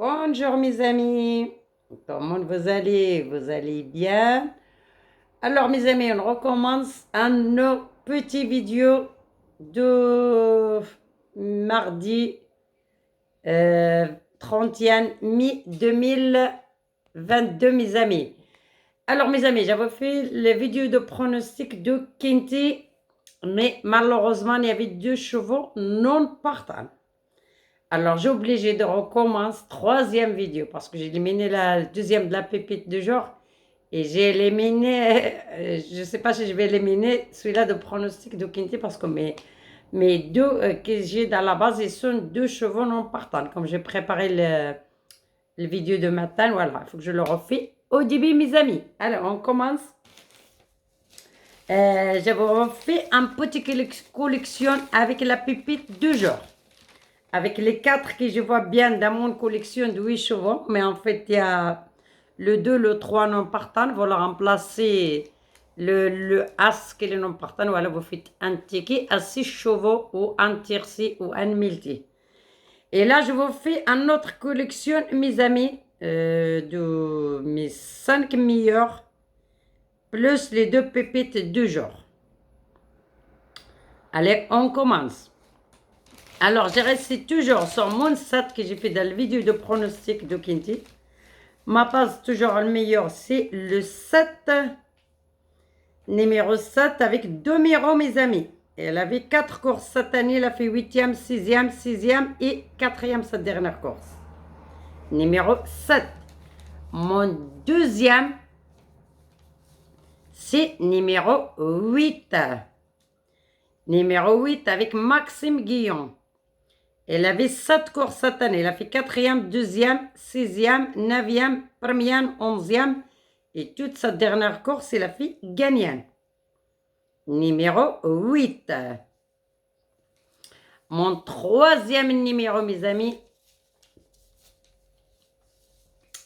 Bonjour mes amis, comment vous allez? Vous allez bien? Alors mes amis, on recommence nos petites vidéos de mardi 31 mai 2022 mes amis. Alors mes amis, j'avais fait les vidéos de pronostic de Kinty, mais malheureusement il y avait deux chevaux non partants. Alors, j'ai obligé de recommencer troisième vidéo parce que j'ai éliminé la deuxième de la pépite du jour et j'ai éliminé, je ne sais pas si je vais éliminer celui-là de pronostic de Quinty parce que mes deux que j'ai dans la base, ils sont deux chevaux non partants. Comme j'ai préparé le vidéo de matin, voilà, il faut que je le refais au début, mes amis. Alors, on commence. J'avais refait un petit collection avec la pépite du jour. Avec les 4 que je vois bien dans mon collection de 8 chevaux. Mais en fait, il y a le 2, le 3 non partant. Voilà, remplacer le As qui est le non partant. Voilà, vous faites un ticket à 6 chevaux ou un tiercé ou un multi. Et là, je vous fais une autre collection, mes amis, de mes 5 meilleurs, plus les 2 pépites du jour. Allez, on commence. Alors, j'ai resté toujours sur mon set que j'ai fait dans la vidéo de pronostic de Kinty. Ma passe toujours le meilleur, c'est le 7, numéro 7 avec 2 numéros, mes amis. Elle avait 4 courses cette année, elle a fait 8e, 6e, 6e et 4e cette dernière course. Numéro 7. Mon deuxième, c'est numéro 8. Numéro 8 avec Maxime Guillon. Elle avait 7 courses cette année. Elle a fait 4e, 2e, 6e, 9e, 1e, 11e. Et toute sa dernière course, elle a fait gagnant. Numéro 8. Mon troisième numéro, mes amis,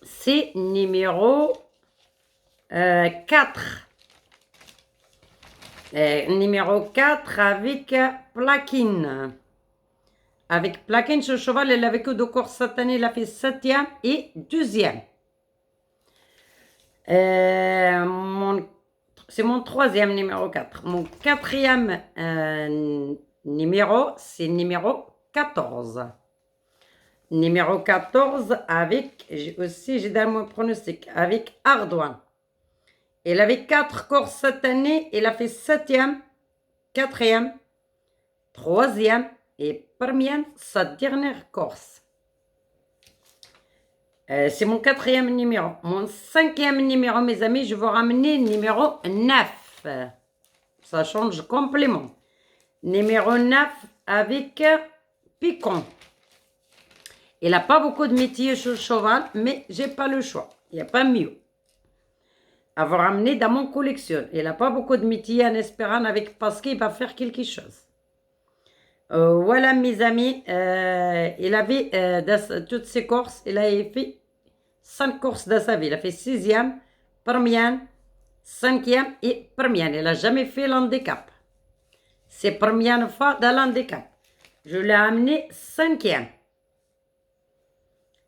c'est numéro 4. Numéro 4 avec Plaquine. Avec Plaquine, ce cheval, elle avait que 2 courses cette année. Elle a fait 7e et 2e. C'est mon troisième numéro 4. Mon quatrième numéro, c'est numéro 14. Numéro 14 avec, j'ai dans mon pronostic, avec Ardouin. Elle avait 4 courses cette année. Elle a fait 7e, 4e, 3e et 1e sa dernière course. C'est mon quatrième numéro. Mon cinquième numéro, mes amis, je vais ramener numéro 9. Ça change complètement. Numéro 9 avec Picon. Il n'a pas beaucoup de métier sur le cheval, mais j'ai pas le choix. Il n'y a pas mieux. Avoir ramené dans mon collection. Il n'a pas beaucoup de métier en espérant avec parce qu'il va faire quelque chose. Voilà mes amis, il avait dans toutes ses courses, il a fait 5 courses dans sa vie. Il a fait 6e, 1e, 5e et 1e. Il n'a jamais fait l'handicap. C'est la première fois dans l'handicap. Je l'ai amené 5e.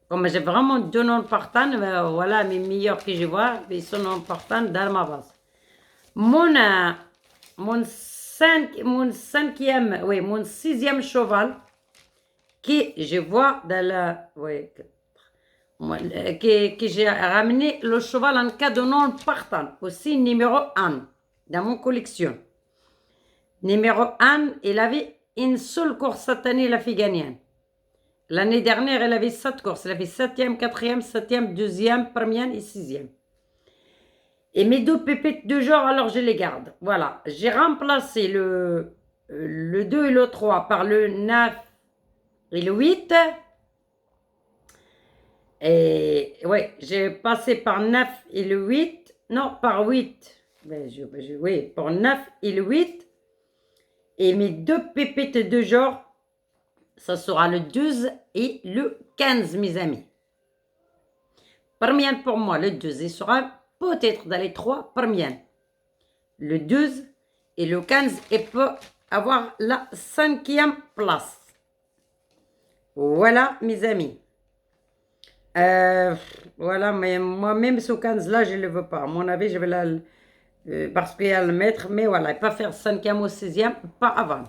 Comme j'ai vraiment 2 non partants, voilà mes meilleurs que je vois, ils sont non partants dans ma base. Mon 5e, oui, mon 6e cheval, que je vois dans la, oui, que j'ai ramené le cheval en cas de non partant, aussi numéro 1 dans mon collection. Numéro 1, il avait une seule course cette année, il a fait gagnant. L'année dernière, elle avait 7 courses. Elle avait 7e, 4e, 7e, 2e, 1e et 6e. Et mes 2 pépites de jour, alors je les garde. Voilà, j'ai remplacé le 2 et le 3 par le 9 et le 8. Et ouais, j'ai passé par 9 et le 8. Non, par 8. Oui, par 9 et le 8. Et mes 2 pépites de jour, ça sera le 12 et le 15, mes amis. Première pour moi, le 12. Il sera peut-être dans les 3 premières. Le 12 et le 15, il peut avoir la 5e place. Voilà, mes amis. Euh, voilà, mais moi-même, ce 15 là, je ne le veux pas. À mon avis, je vais parce qu'il y a le maître, mais voilà, il ne pas faire 5e ou 6e, pas avant.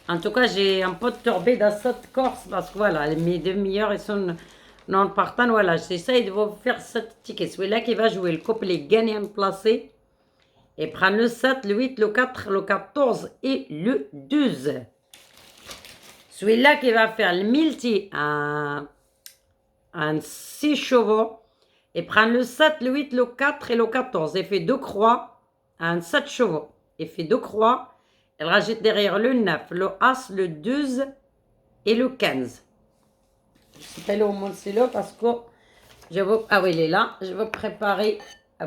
En tout cas, j'ai un peu de tourbé dans cette course parce que voilà, mes deux meilleurs, ils sont non partants. Voilà, j'essaie de vous faire 7 tickets. Celui-là qui va jouer le couplet gagnant placé et prendre le 7, le 8, le 4, le 14 et le 12. Celui-là qui va faire le multi en 6 chevaux et prendre le 7, le 8, le 4 et le 14 et fait 2 croix en 7 chevaux. Et fait 2 croix. Elle rajoute derrière le 9, le As, le 12 et le 15. Je suis allée au Montsilo parce que ah oui, il est là. Je vais préparer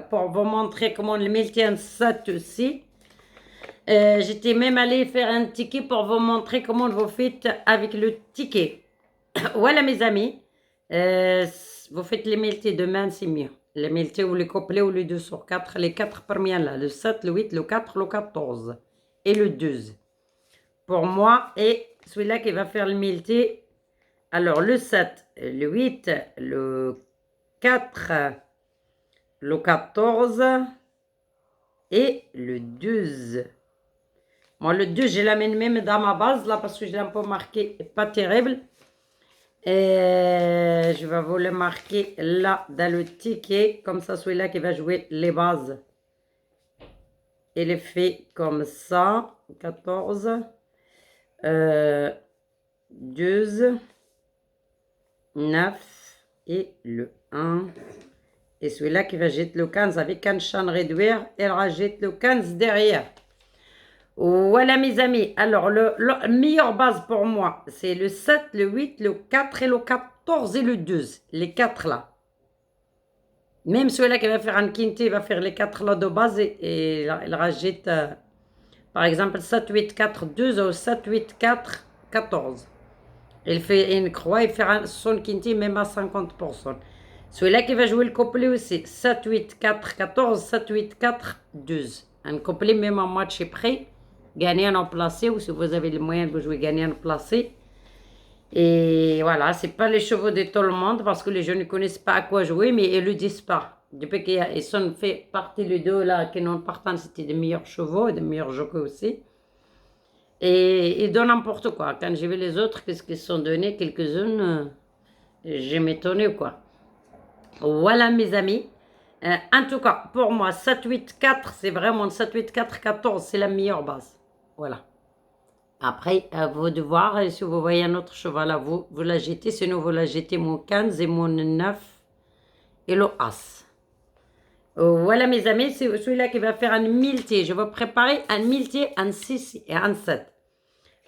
pour vous montrer comment le multi en 7 aussi. J'étais même allée faire un ticket pour vous montrer comment vous faites avec le ticket. Voilà mes amis. Vous faites les multis demain, c'est mieux. Les multis ou les couplets ou les 2 sur 4. Les 4 premiers là. Le 7, le 8, le 4, le 14 et le 12. Pour moi, et celui-là qui va faire le multi. Alors le 7, le 8, le 4, le 14 et le 12. Moi, le 2, je l'amène même dans ma base, là, parce que je l'ai un peu marqué, pas terrible. Et je vais vous le marquer là, dans le ticket. Comme ça, celui-là qui va jouer les bases. Il est fait comme ça. 14, 12, 9 et le 1. Et celui-là qui va jeter le 15 avec un champ réduire, elle rajoute le 15 derrière. Voilà mes amis, alors le meilleure base pour moi, c'est le 7, le 8, le 4 et le 14 et le 12. Les 4 là. Même celui-là qui va faire un quintet, il va faire les 4 là de base et il rajoute par exemple 7, 8, 4, 12 ou 7, 8, 4, 14. Il fait une croix, il fait son quintet même à 50%. Celui-là qui va jouer le couplet aussi, 7, 8, 4, 14, 7, 8, 4, 12. Un couplet même en match près. Gagnant en placé, ou si vous avez les moyens de jouer gagnant en placé. Et voilà, c'est pas les chevaux de tout le monde parce que les jeunes ne connaissent pas à quoi jouer, mais ils le disent pas. Depuis qu'ils sont fait partie les deux là, qui n'ont partant, c'était des meilleurs chevaux et des meilleurs jockeys aussi. Et ils donnent n'importe quoi. Quand j'ai vu les autres, qu'est-ce qu'ils sont donnés, quelques-unes, j'ai m'étonné quoi. Voilà mes amis. En tout cas, pour moi, 7, 8, 4, c'est vraiment 7, 8, 4, 14, c'est la meilleure base. Voilà. Après, à vous de voir, si vous voyez un autre cheval à vous, vous la jetez. Sinon, vous la jetez mon 15 et mon 9 et le As. Voilà mes amis, c'est celui-là qui va faire un multi. Je vais préparer un multi en 6 et en 7.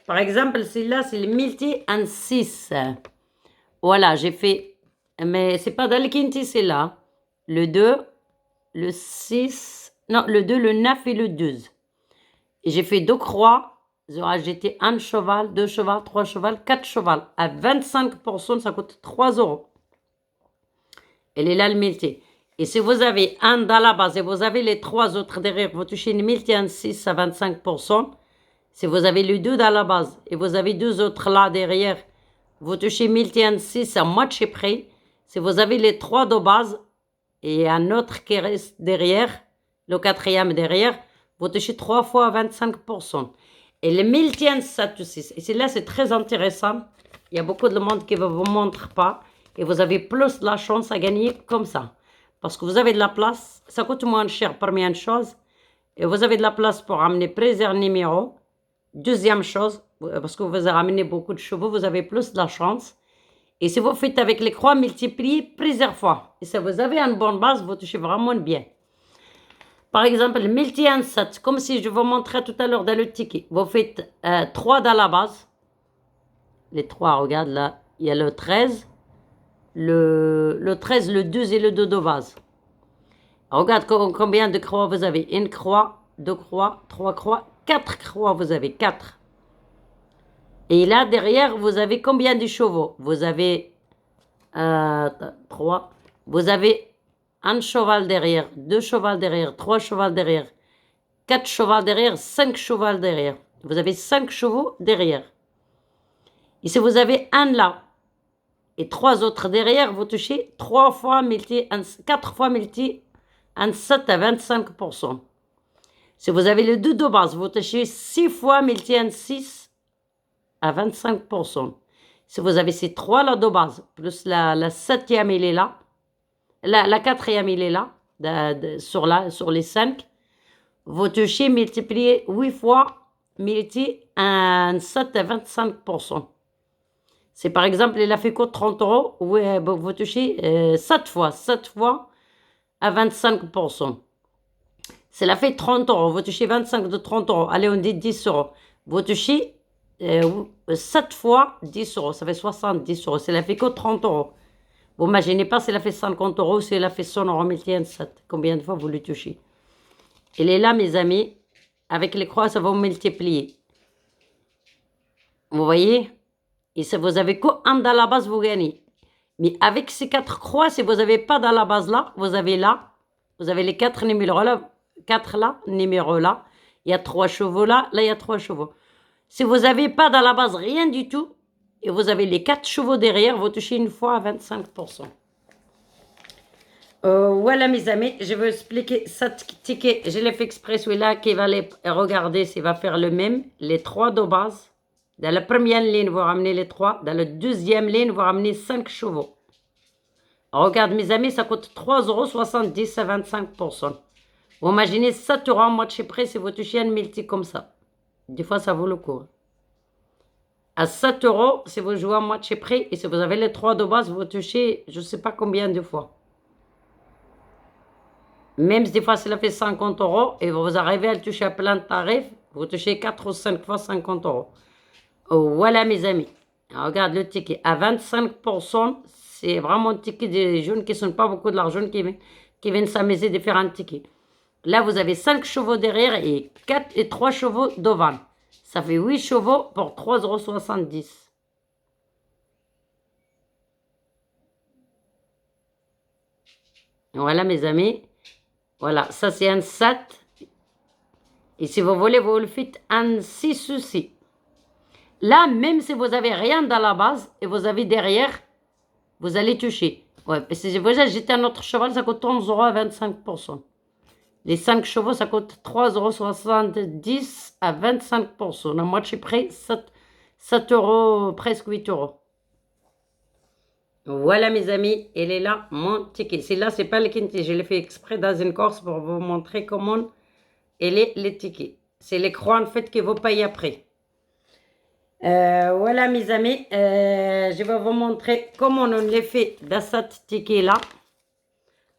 Par exemple, celui-là, c'est le multi en 6. Voilà, j'ai fait... Mais c'est pas dans le quinti, c'est là. Le 2, le 6... Non, le 2, le 9 et le 12. Et j'ai fait 2 croix. J'ai rajouté un cheval, 2 chevaux, 3 chevaux, 4 chevaux. À 25%, ça coûte 3 €. Elle est là, le multi. Et si vous avez un dans la base et vous avez les 3 autres derrière, vous touchez une multi en 6 à 25%. Si vous avez les 2 dans la base et vous avez 2 autres là derrière, vous touchez multi en 6 à moitié près. Si vous avez les 3 de base et un autre qui reste derrière, le 4e derrière, vous touchez 3 fois 25%. Et le multi en 7 aussi. Et là, c'est très intéressant. Il y a beaucoup de monde qui ne vous montre pas. Et vous avez plus de la chance à gagner comme ça. Parce que vous avez de la place. Ça coûte moins cher, première chose. Et vous avez de la place pour amener plusieurs numéros. Deuxième chose, parce que vous avez ramené beaucoup de chevaux, vous avez plus de la chance. Et si vous faites avec les croix multipliées plusieurs fois, et si vous avez une bonne base, vous touchez vraiment bien. Par exemple, le multi en 7, comme si je vous montrais tout à l'heure dans le ticket. Vous faites 3 dans la base. Les 3, regarde là, il y a le 13, le 13, le 12 et le 2 de base. Regarde combien de croix vous avez. Une croix, 2 croix, 3 croix, 4 croix vous avez, 4. Et là, derrière, vous avez combien de chevaux? Vous avez 3. Vous avez un cheval derrière, 2 chevaux derrière, 3 chevaux derrière, 4 chevaux derrière, 5 chevaux derrière. Vous avez 5 chevaux derrière. Et si vous avez un là, et 3 autres derrière, vous touchez 3 fois multi, 4 fois multi, en 7 à 25%. Si vous avez les deux de base, vous touchez 6 fois multi en 6 à 25%. Si vous avez ces 3 là de base, plus la 7e, il est là, la 4e, il est là, sur les 5, vous touchez multiplié 8 fois multi en 7 à 25%. C'est par exemple, il a fait quoi 30 euros, vous touchez 7 fois à 25%. Cela fait 30 euros, vous touchez 25 de 30 euros, allez on dit 10 euros. Vous touchez 7 fois 10 euros, ça fait 70 euros, cela fait que 30 euros. Vous imaginez pas s'il a fait 50 euros, s'il a fait 100 euros, 7. Combien de fois vous le touchez? Il est là mes amis, avec les croix ça va vous multiplier. Vous voyez? Et si vous avez qu'un dans la base, vous gagnez. Mais avec ces 4 croix, si vous n'avez pas dans la base là, vous avez là, vous avez les 4 numéros là, 4 là, numéros là, il y a 3 chevaux là, là il y a 3 chevaux. Si vous n'avez pas dans la base rien du tout, et vous avez les 4 chevaux derrière, vous touchez une fois à 25%. Voilà mes amis, je vais expliquer ce ticket. Je l'ai fait exprès celui-là qui va les regarder, s'il va faire le même, les 3 de base. Dans la première ligne, vous ramenez les 3. Dans la deuxième ligne, vous ramenez 5 chevaux. Regarde, mes amis, ça coûte 3,70 € à 25%. Vous imaginez 7 € en moitié près si vous touchez un multi comme ça. Des fois, ça vaut le coup. À 7 € si vous jouez en moitié près et si vous avez les 3 de base, vous touchez je ne sais pas combien de fois. Même si des fois, cela fait 50 € et vous arrivez à le toucher à plein de tarifs, vous touchez 4 ou 5 fois 50 €. Voilà mes amis, regarde le ticket, à 25%, c'est vraiment un ticket des jeunes qui ne sont pas beaucoup de l'argent qui viennent s'amuser de faire un ticket. Là, vous avez 5 chevaux derrière et 4 et 3 chevaux devant. Ça fait 8 chevaux pour 3,70 €. Voilà mes amis, voilà, ça c'est un 7. Et si vous voulez, vous le faites un 6 aussi. Là, même si vous n'avez rien dans la base et vous avez derrière, vous allez toucher. Ouais, si je vous ajoute un autre cheval, ça coûte 11 € à 25%. Les 5 chevaux, ça coûte 3,70 € à 25%. La moitié près, 7 €, presque 8 €. Voilà mes amis, il est là, mon ticket. Celui-là, c'est pas le Kinti, je l'ai fait exprès dans une course pour vous montrer comment il est le ticket. C'est les croix en fait que vous payez après. Voilà mes amis, je vais vous montrer comment on les fait dans cette ticket là.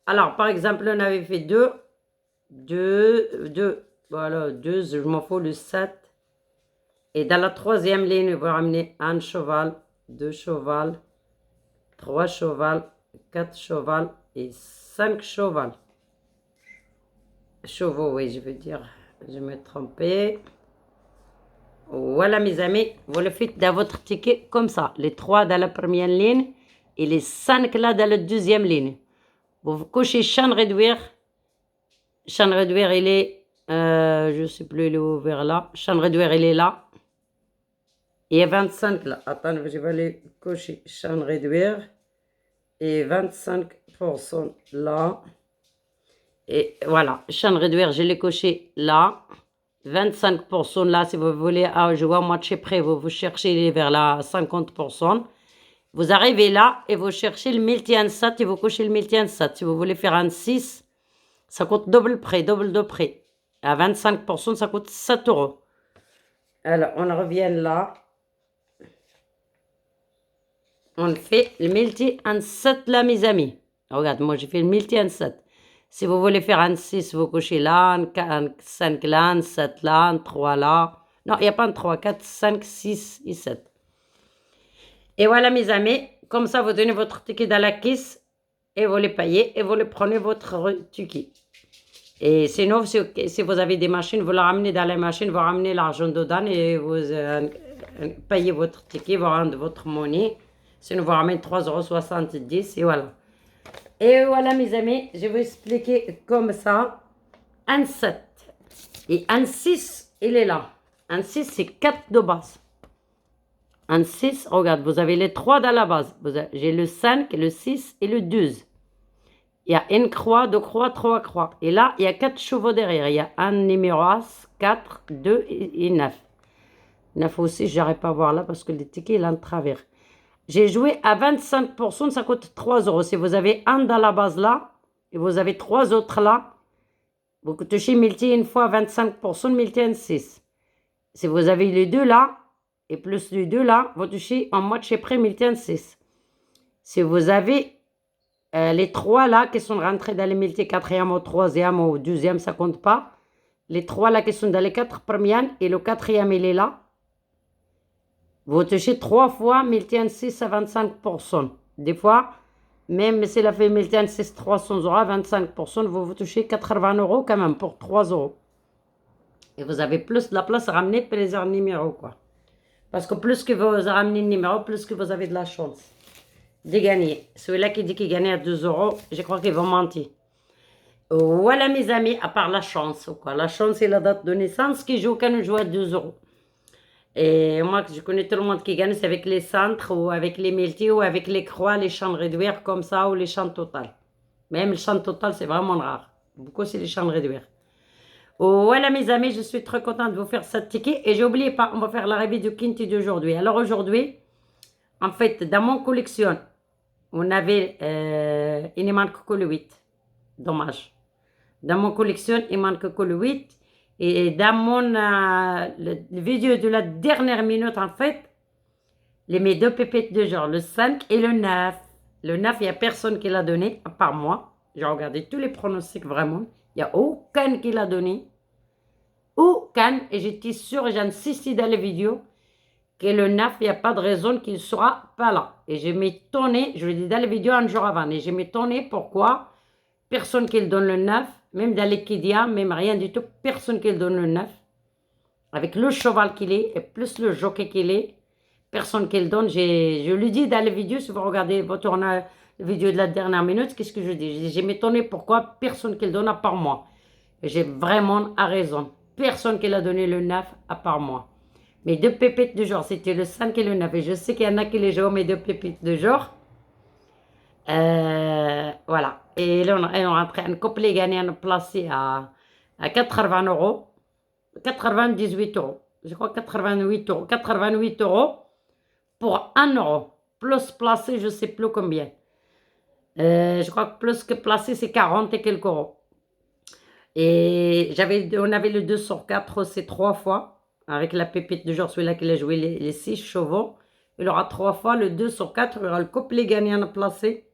Alors par exemple on avait fait 2, voilà 2, je m'en fous le 7. Et dans la troisième ligne, on va ramener un cheval, 2 chevaux, 3 chevaux, 4 chevaux et 5 chevaux. Chevaux, oui je veux dire, je me trompais. Voilà mes amis, vous le faites dans votre ticket comme ça. Les 3 dans la première ligne et les 5 là dans la deuxième ligne. Vous cochez champ réduire. Champ réduire il est, je ne sais plus, il est ouvert là. Champ réduire il est là. Et 25 là. Attends, je vais aller cocher champ réduire. Et 25% là. Et voilà, champ réduire, je l'ai coché là. 25% là, si vous voulez jouer à moitié près, vous cherchez vers la 50%. Vous arrivez là et vous cherchez le multi en 7 et vous cochez le multi en 7. Si vous voulez faire un 6, ça coûte double prix, double de prix. À 25%, ça coûte 7 €. Alors, on revient là. On fait le multi en 7 là, mes amis. Regarde, moi, j'ai fait le multi en 7. Si vous voulez faire un 6, vous cochez là, un 5 là, un 7 là, un 3 là. Non, il n'y a pas un 3, 4, 5, 6 et 7. Et voilà mes amis, comme ça vous donnez votre ticket dans la caisse et vous les payez et vous le prenez votre ticket. Et sinon, si vous avez des machines, vous la ramenez dans la machine, vous ramenez l'argent dedans et vous payez votre ticket, vous rendez votre monnaie. Sinon, vous ramenez 3,70 € et voilà. Et voilà mes amis, je vais vous expliquer comme ça. Un 7 et un 6, il est là. Un 6, c'est 4 de base. Un 6, regarde, vous avez les 3 dans la base. J'ai le 5, le 6 et le 12. Il y a une croix, deux croix, trois croix. Et là, il y a 4 chevaux derrière. Il y a un numéro As, 4, 2 et 9. 9 aussi, je n'arrive pas à voir là parce que le ticket est en travers. J'ai joué à 25%, ça coûte 3 euros. Si vous avez un dans la base là, et vous avez 3 autres là, vous touchez multi une fois 25%, multi un 6. Si vous avez les deux là, et plus les deux là, vous touchez en moitié près multi un 6. Si vous avez les 3 là qui sont rentrés dans les multi 4e ou 3e ou 12e, ça compte pas. Les 3 là qui sont dans les 4 premières et le 4e il est là. Vous touchez 3 fois multi un 6 à 25%. Des fois, même si la fait multi un 6 300 euros à 25%, vous touchez 80 euros quand même pour 3 euros. Et vous avez plus de la place à ramener pour les numéros, quoi. Parce que plus que vous ramenez le numéro, plus que vous avez de la chance de gagner. Celui-là qui dit qu'il gagne à 2 euros, je crois qu'il va mentir. Voilà mes amis, à part la chance, quoi. La chance et la date de naissance qui joue quand on joue à 2 euros. Et moi, je connais tout le monde qui gagne, c'est avec les centres ou avec les multi ou avec les croix, les champs réduits comme ça ou les champs total. Même le champ total, c'est vraiment rare. Beaucoup, c'est les champs réduits. Voilà mes amis, je suis très contente de vous faire ce ticket. Et j'ai oublié pas, on va faire la revue du Kinty d'aujourd'hui. Alors aujourd'hui, en fait, dans mon collection, on avait, il ne manque que le 8. Dommage. Dans mon collection, il manque que le 8. Et dans mon vidéo de la dernière minute, en fait, mes deux pépites de genre, le 5 et le 9. Le 9, il n'y a personne qui l'a donné, à part moi. J'ai regardé tous les pronostics, vraiment. Il n'y a aucun qui l'a donné. Aucun. Et j'étais sûre, et j'insiste dans les vidéos, que le 9, il n'y a pas de raison qu'il ne sera pas là. Et je m'étonnais, je l'ai dit dans les vidéos un jour avant, et je m'étonnais pourquoi personne qui le donne le 9, même dans l'Equidia, même rien du tout, personne qui le donne le 9. Avec le cheval qu'il est, et plus le jockey qu'il est, personne qui le donne. Je le dis dans les vidéos, si vous regardez votre vidéo de la dernière minute, qu'est-ce que je dis? Je m'étonnais pourquoi personne qui le donne à part moi. Et j'ai vraiment raison. Personne qui l'a donné le 9 à part moi. Mes deux pépites de genre, c'était le 5 et le 9. Et je sais qu'il y en a qui les jouent, mes deux pépites de genre. Voilà. Et là, on est en train de coupler gagner un placé à 80 euros. 98 euros. Je crois 88 euros. 88 euros pour 1 euro. Plus placé, je ne sais plus combien. Je crois que plus que placé, c'est 40 et quelques euros. Et on avait le 2 sur 4, c'est 3 fois. Avec la pépite de genre, celui-là qui a joué les 6 chevaux. Il aura 3 fois le 2 sur 4. Il aura le couplet gagnant placé.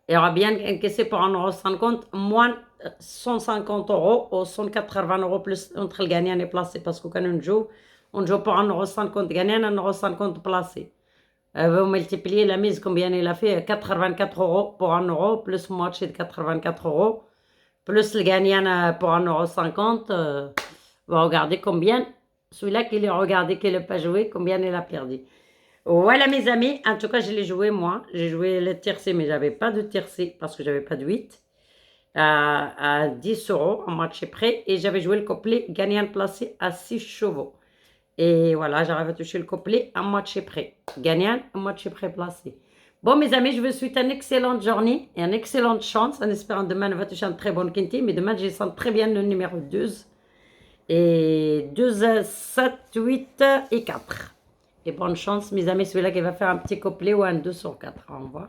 Il aura bien encaissé pour 1,50 €, moins 150 euros ou 180 euros plus entre le gagnant et placé. Parce que quand on joue pour 1,50 € gagnant, 1,50 € placé. Vous multipliez la mise, combien il a fait? 84 euros pour 1 euro, plus moitié de 84 euros, plus le gagnant pour 1,50 €. Vous regardez combien, celui-là qu'il a regardé, qu'il n'a pas joué, combien il a perdu. Voilà mes amis, en tout cas je l'ai joué moi, j'ai joué le tiercé mais j'avais pas de tiercé parce que j'avais pas de 8 à 10 euros en match près et j'avais joué le couplet gagnant placé à 6 chevaux. Et voilà, j'arrive à toucher le couplet à moitié près, gagnant à moitié près placé. Bon mes amis, je vous souhaite une excellente journée et une excellente chance en espérant demain on va toucher un très bon quinté, mais demain je sens très bien le numéro 12 et 2, 7, 8 et 4. Et bonne chance, mes amis, celui-là qui va faire un petit couplet ou un 2 sur 4. Au revoir.